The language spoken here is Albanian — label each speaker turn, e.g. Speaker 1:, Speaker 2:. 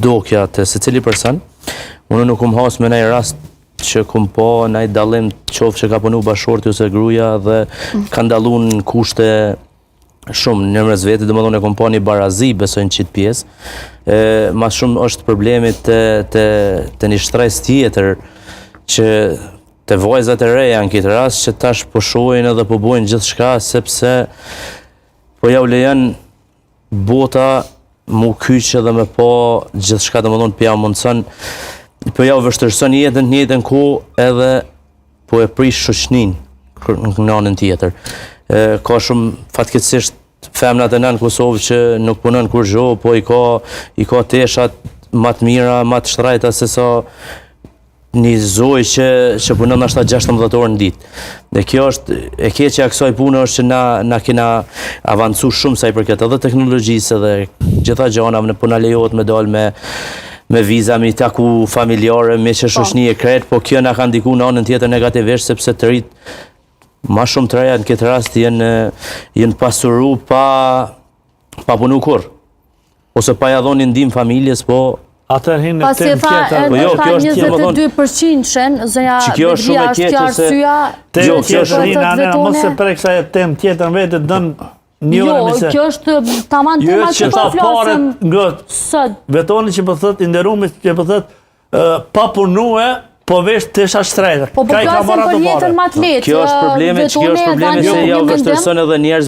Speaker 1: dokja të secili person. Unë nuk has me ndonjë rast që po ndaj dallim qoftë që ka punu bashorti ose gruaja dhe ka ndaluar në kushte shumë në mes vetë, domethënë e pa një barazi besojnë çit pjesë. Më shumë është problemi të një stres tjetër që të vajzat e reja në këtë rast që tash po shohin edhe po bojnë gjithçka sepse po ja u lejon bota mu kyç edhe me po gjithçka domethënë po ja mundson po ja u vështirëson jetën në njëjtën kohë edhe po e prish shoqëninë në anën tjetër. Ka shumë fatkeqësisht femnat e nën Kosovë që nuk punon kur gjo, po i ka teshat më të mira, më të shtrejta se sa një zoj që punon ashta 16 orë në ditë. Dhe kjo është e keqja e kësaj pune është që na kena avancu shumë sa i përket edhe teknologjisë edhe gjitha gjanave, po na lejohet me dal me viza, me taku familjare, me që shoqëni e kret, po kjo na ka ndikuar në anën tjetër negativisht sepse të rit ma shumë të reja në këtë rast jenë pasuru pa punu kur. Ose pa ja dhoni ndim familjes, po...
Speaker 2: Atër hinë në tem tjetër.
Speaker 3: Pasi e tha 22%, zëja Bedria është kjo arsyeja...
Speaker 2: Tem tjetër hinë, anena, mos se prej kësaj tem tjetër në vetë dënë një orë mise.
Speaker 3: Jo, kjo është taman tema që po flasëm...
Speaker 2: Vetoni që po thët, inderumi që po thët, pa punue, po vesh të isha shtrejtër.
Speaker 3: Po flasëm për jetën më të letë.
Speaker 1: Kjo është problemi se ja u vështirëson edhe njerëz